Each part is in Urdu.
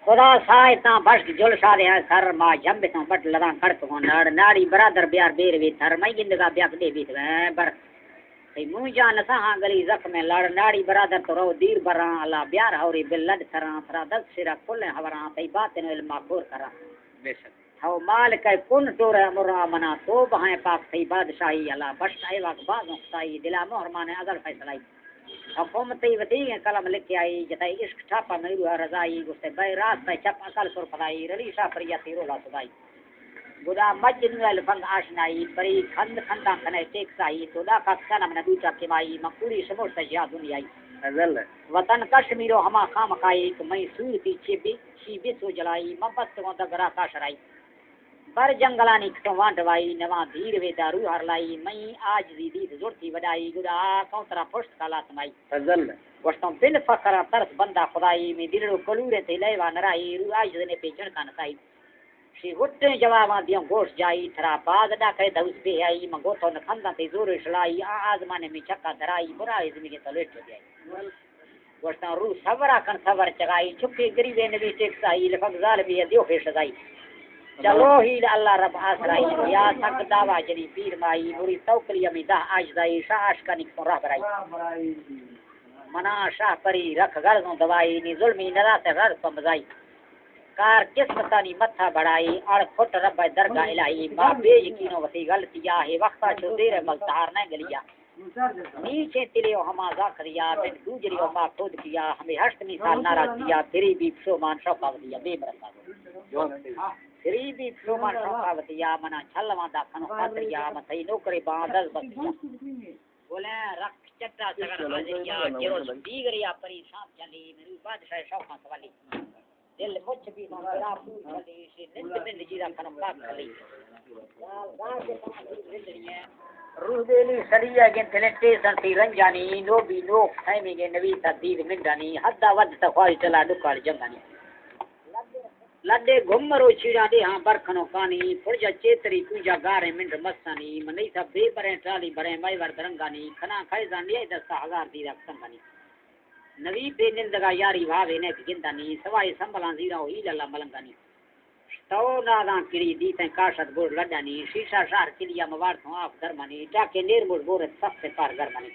خدا سائے تاں بشت جل شادے ہیں سر ما جنب تاں بٹ لداں کڑک ہون ناڑی برادر بیار بیر وی تھر میں گندگا بیاک دے بیت میں بر ای منہ جان سا ہاں گلی زخم لڑ ناڑی برادر تو رو دیر براں اللہ بیار ہوری بلد تھراں تھرا دس سرا کل ہوراں تی باطن علم ماخور کراں بے شک ہو مالک کن ٹور مرا منا تو بہائیں پاک تی بادشاہی اللہ بشت ای واق بازوں خدائی دلا مہرمان ازل فیصلائی حکومتی ودی کلم لکھ آئی جتائی عشق چھاپا میرو رضائی گستے بے راست تے چپ اکل سر پدائی رلی شاہ پریاتی رولا سدائی گدا مجد نویل فنگ آشنائی بری کھند کھندا کھنے ٹیک سائی تو دا کا سلام ندوچا کمائی مقوری شمور سجا دنیائی ازل وطن کشمیرو ہما خام کائی کہ میں سور تی چی بسو جلائی مبت کو دگرا کا شرائی بر جنگلانی کٹو وانڈوائی نواں دھیر وے دارو ہر لائی میں آج دی دید زورتی وڈائی گدا کونترا پشت کالا سمائی ازل وشتم بل فقرا ترس بندہ خدائی میں دلڑو کلورے تے لیوا نرائی رو آج دنے پہ جنکا نسائی شی وٹے جواباں دیاں گوش جائی تھرا بعد دا کہ دوس بے آئی منگو تو نکھندا تے زور شلائی آزمانے میں چکا درائی برا ازمی کے تلیٹ گئی وشتم رو صبرا کن صبر چگائی چھپی گریبے نبی ٹیکس آئی لفظ ظالمی دیو پیش دائی چلو ہی اللہ رب آسرائی یا تک دعوا جنی پیر مائی نوری توکلی امی دہ آجدائی شاہ عشقانی کتوں راہ برائی منا شاہ پری رکھ غرضوں دوائی نی ظلمی ندا سے غرض کو مزائی کار قسمتانی متھا بڑائی اور کھٹ رب درگاہ الہی ماں بے یقینوں وسی غلطیا ہے وقتا چھو دیر ملتہار نہ گلیا نیچے تلیو ہما ذاکریا بن گوجریو ماں خود کیا ہمیں ہشت مثال ناراض کیا پھری بھی پشومان شوقا ودیا بے مرسا پھری بھی پشومان شوقا ودیا منا چھلوان دا کھنو قدریا مسئی نوکری باندز بسیا بولیں رکھ چٹا سگر حاضریا جروس دیگریا پریشان چلی میری بادشاہ شوقا سوالی دل مچھ بھی نورا پور چلی سی نند بند جیرا کھنو پاک چلی روح دیلی سڑیا گن تلٹے سنتی رنجانی نو بھی نوک خیمے گے نوی تدید مندانی حدہ ود تخواہی چلا ڈکاڑ جنگانی لڈے گھمرو چھیڑا دے ہاں برکھنو کانی پھڑجا چیتری کنجا گارے منڈ مستانی منی سا بے بریں ٹرالی بریں مائی ور درنگانی کھنا خیزان لیے دستا ہزار دیرہ سنگانی نوی پہ نندگا یاری بھاوے نیک گندانی سوائی سنبھلان زیرہ ہی للا ملنگانی تو ناداں کری دیتیں کاشت گوڑ لڈانی شیشہ شہر کلیا موار تھوں آف درمانی ٹاکے نیر مڑ بورت سخت پار گرمانی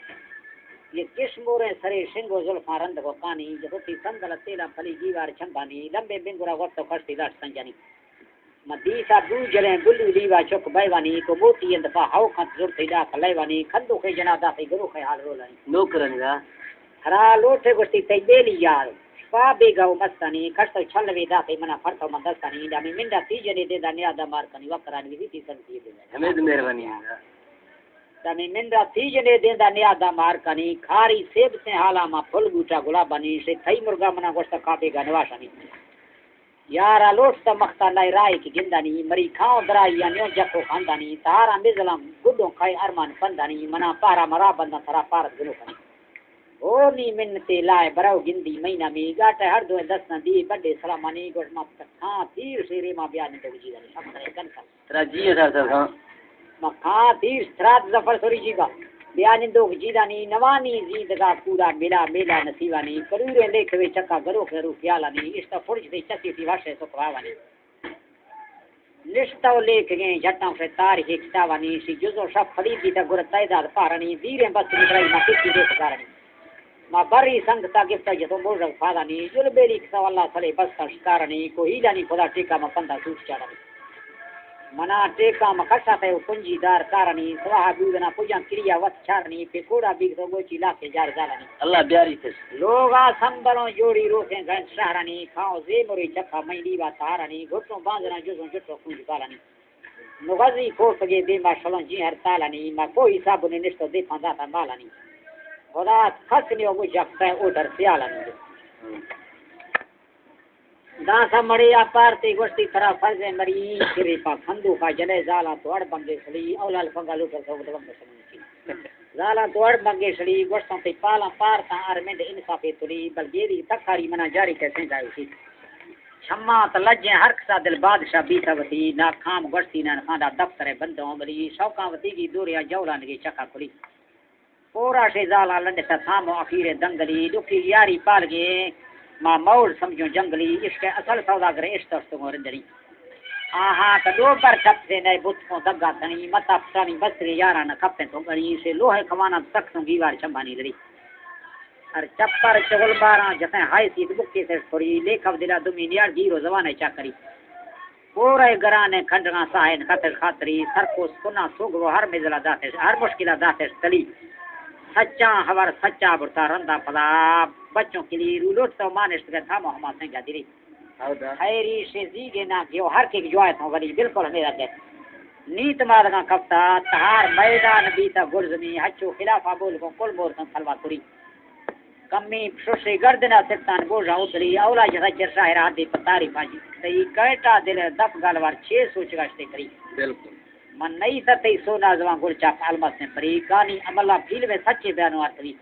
یہ کش مورے سرے شنگو زلفاں رند کو پانی جبتی سندل تیلا پلی دیوار چھمبانی لمبے بنگورا وقت کشتی لاٹ سنجانی مدیسا دو جلیں گلو لیوا چک بیوانی کو موتی اندفا ہاو خط زورتی ڈاک لیوانی کھندو خی جنادہ خی گرو خی حال رولانی نوکرن گا ہرا لوٹے گشتی تی بیلی یار پا بے گاو مستانی کھشتو چھلوی داخی منا فرطو مندستانی ڈامی منڈا تیجنی دے دا نیادہ مارکنی وقرانی ویتی سنتی دے ہمیں تو مہربانی ہے ڈامی منڈا تیجنی دے دا نیادہ مارکنی کھاری سیب سے حالا ما پھل بوٹا گلابانی سے تھئی مرگا منا گوشتا کھابے گا نواشانی یارا لوٹتا مختا لائی رائی کی گندانی مری کھاؤ درائی نیو جکو خاندانی تارا مزلم گدوں کھائی ارمان پندانی منا پارا مرا بندہ تھرا پارت گلو کنی اونی منتے لائے براو گندی مہینہ میں گاٹے ہر دویں دستاں دی بڑے سلامانی گوش ما کھاں تیر سیرے ما بیان تو جی دے شکر کن کن ترا جی سر ہاں ما کھاں تیر ترات ظفر سوری جی کا بیان تو جی دانی نوانی زندگا پورا میلا میلا نصیبانی کرورے دیکھ وے چکا گرو کرو خیالانی استا فرج دے چتی تی واشے تو کھاوانی لشتو لیکھ گئے جٹاں سے تاریخ کتابانی سی جزو شف خریدی تا گر تعداد پارانی دیریں بس نکرائی ما کسی دے سکارانی ما بری سنگ تا گفتا جتو موجب فادانی جل بیلی کسا واللہ سلے بس کا شکارانی کو ہی جانی خدا ٹیکا ما پندہ سوچ چارانی منا ٹیکا ما خشا تے پنجی دار کارانی سواہا بیودنا پجان کریا وقت چارنی پہ کوڑا بیگ تو گوچی لاکے جار زالانی اللہ بیاری تس لوگا سنبروں جوڑی روکیں گھن شہرانی کھاؤ زیموری چکا مہنی با تارانی گھٹوں باندھنا جزوں جٹو کنج کالانی نغزی کھوٹ گے دیما شلون جی ہر تالانی ما کوئی صابنی نشتو دیکھان داتا مالانی خدا خسنی و مجھا پہ اوڈر سیالانی داسا مڑی اپارتی گوشتی طرح فرض مری شری پا کھندو کا جلے زالا تو اڑ بنگے سلی اولال فنگا لوٹر سو گدو بنگے سلی زالا تو اڑ بنگے سلی گوشتوں تی پالا پارتا آرمند انصافی تلی بلگیری تکاری منا جاری کیسے جائے سی چھما تلجیں ہر کسا دل بادشاہ بیتا وتی نا کھام گوشتی نا خاندہ دفتر بندوں بلی شوکاں وتی کی دوریا جولان کی چکا کھلی پورا سے زالا لنڈتا تھامو اخیر دنگلی دکھی یاری پال گئے ماں موڑ سمجھو جنگلی عشق اصل سوداگر عشق تو مردری آہا تو دو پر چھپ سے نئے بت کو دگا تھنی متا پتانی بسری یارا نہ کھپے تو گڑی سے لوہے کمانا تک تو گیوار چمبانی دری اور چپر چغل بارا جتیں ہائی سیت بکی سے چھوڑی لے کب دلا دمی نیار جیرو زوانے چاکری پورے گرانے کھنڈنا ساہن خطر خاطری سرکو سکنا سوگو ہر مزلا داتش ہر مشکلہ داتش تلی سچا خبر سچا برتا رندا پدا بچوں کے لیے رولوٹ تو مانشت کے تھا محمد سنگا دیری خیری سے زیگے نا کیو ہر کے جوائے تھا ولی بالکل میرا دے نیت مادگا کفتا تہار میدان بیتا گرزمی ہچو خلافہ بول کو کل مورتن تھلوا توری کمی شوشی گردنا سرطان بوجھا اتری اولا جسا جرشا ہے رات دی پتاری پاجی تی کئیٹا دل دف گالوار 6 سوچ گاشتے کری بالکل من نہیں تھا تی سونا زوان گل چاپ علمت سے پری کانی عملہ فیل میں سچے بیانوار تری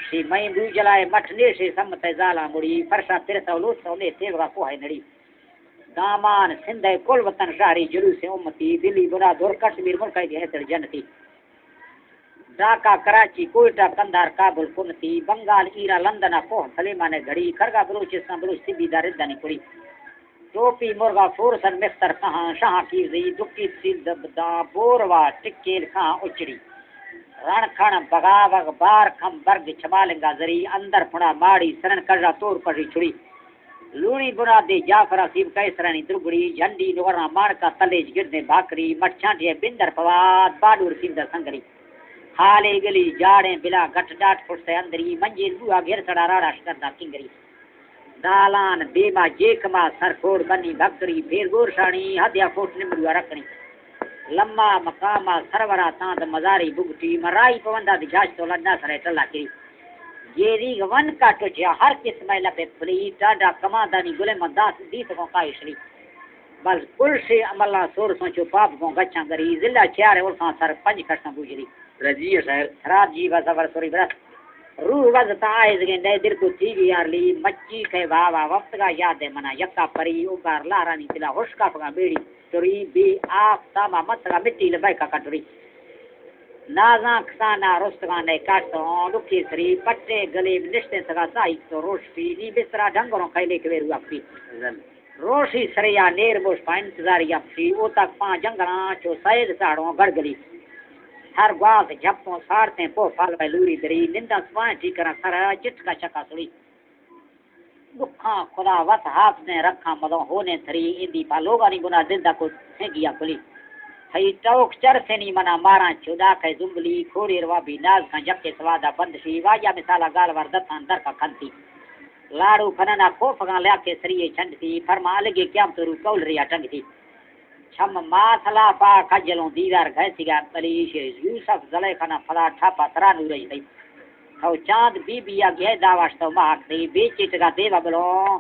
شی مئی بو جلائے مٹھنے سے سمت زالا مڑی فرشا ترسا لوٹ سونے تیغا کوہ نڑی دامان سندھ کل وطن شہری جلوس امتی دلی بنا دور کشمیر ملک دی ہے جنتی ڈھاکہ کراچی کوئٹہ کندھار کابل کنتی بنگال ایرا لندن کوہ سلیمان گھڑی کرگا بلوچستان بلوچ سبی داردانی کڑی ٹوپی مرغا فورسن مستر کہاں شاہ کی زی دکی سیل دبدا بوروا ٹکیل کہاں اچڑی رن کھن بغاوغ بار کھم برگ چھمالنگا زری اندر پھڑا ماڑی سرن کجا تور کڑی چھڑی لوڑی بنا دے جعفر سیب کیسرانی درگڑی جھنڈی نورا مانکا تلیج گردے بھاکری مٹھانٹے بندر پواد باڈور سیندر سنگری حالے گلی جاڑیں بلا گٹ ڈاٹ پھٹتے اندری منجیل بوہا گھر سڑا راڑا شکردہ کنگری دالان بیما جیکما سرکوڑ بنی بھکری پھر گورشانی ہدیا کوٹ نمڑوا رکھنی لما مقاما سرورا تاند مزاری بگٹی مرائی پوندہ دی جاج تو لڑنا سرے ٹلا کری گیری ون کا ٹوچیا ہر قسم لپے پلی ڈاڈا کماندانی گلے منداس دیت کو قائشری بس کل سے عملہ سور سوچو پاپ کو گچھاں گری ضلع چیارے ورساں سر پنج کھٹاں بوجری رضی شاعر خراب جی بس اور سوری برس روح وزتا آئیز گے دل کو تھی گی یار لی مچی کے بابا وقت کا یاد ہے منا یکا پری اوگار لارانی تلا ہوشکا پگا بیڑی توری بی آف تاما مطلع مٹی لبائی کا کٹوری نازاں کسانا رستگانے کاشتوں لکی سری پٹے گلیب نشتے سگا سائیک تو روش پی نی بسرا ڈھنگروں کھائلے کے ویرو اپی روشی سریا نیر بوش پا انتظاری اپسی او تک پا جنگران چو سید ساڑوں گڑ گلی ہر گواز جھپوں سارتے پو پھال میں لوری دری نندہ سوائیں ٹھیکرہ سرا چٹکا چکا سڑی دکھاں خدا وط حافظ نے رکھاں مدوں ہونے تھری اندی پا لوگا نہیں گناہ دلدہ کو سنگیا کلی ہی ٹوک چر سے نہیں منا ماراں چودا کے زنگلی کھوڑی روا بھی ناز کھاں جب سوادہ بندشی واجہ مثالہ گال وردتان در کا کھنتی لاڑو کھننا کھوفگاں لیا کے سریے چھنڈتی فرما لگے قیام تو رو کول ریا ٹنگتی چھم ماسلا پا کھجلوں دیدار گھیسی گا پلیش یوسف زلیخانہ پھلا ٹھاپا ترانو رہی تھی او چاند بی بیا گئے داواشتو مہاک تھی بیچی ٹگا دیوا بلوں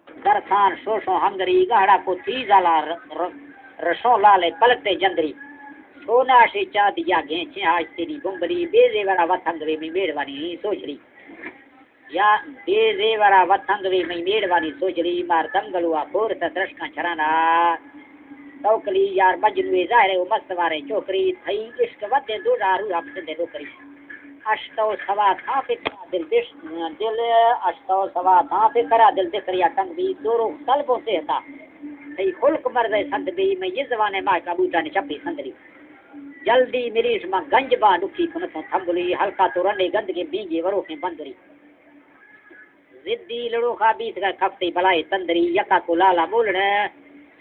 درخان شوشوں ہنگری گہڑا کو تیزالا رشوں لالے پلکتے جندری سونا سے چا دیا گھینچیں آج تیری گنگلی بیزے ورا وطنگوی میں میڑوانی سوچ ری یا بیزے ورا وطنگوی میں میڑوانی سوچ ری مار دنگلوا پورتا درشکاں چھرانا توکلی یار مجنوی ظاہرے و مستوارے چوکری تھئی عشق ودے دو ڈارو ہم سندے ڈوکری اشتو سوا تھا پہ کرا دل اشتو سوا تھا پہ کرا دل دکریا ٹنگ بھی دورو طلبوں سے تھا تی خلق مرد سند بھی میں یہ زبانے ماں کا بوٹا نے چپی سندری جلدی مریش ماں گنج با نکھی کنتوں تھمبلی ہلکا تو رنے گندگی بینگی ورو کے بندری زدی لڑو کا بیت گئے کھفتے بلائے تندری یکا کو لالا بولنے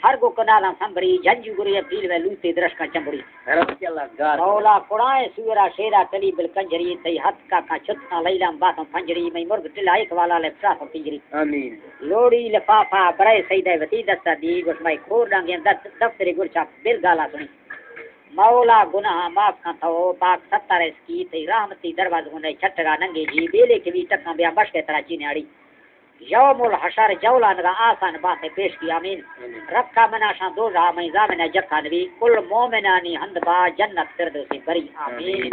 ہر کو کنالا سنبری جنجو گری پیل وے لوتے درش کا چمبڑی رضی اللہ گار رولا کڑائے سورا شیرا تلی بل کنجری تی ہتھ کا چھتنا لیلام باتوں پنجری میں مرغ ٹلا ایک والا لے فراف پنجری آمین لوڑی لفافا برائے سیدہ وتی دستا دی گوش مائی کھور ڈانگیں دفتری گرچا بل گالا سنی مولا گناہ معاف کھا تھو پاک ستر اس کی تی رحمتی دروازہ گنڈے چھٹگا ننگے جی بیلے کے بھی ٹکاں بیا بش کے طرح چینیاڑی یوم الحشر جولان کا آسان باتیں پیش کی آمین رکھا مناشاں دو راہ میں زامنہ جکھا نبی کل مومنانی ہندبا جنت فردوسی بری آمین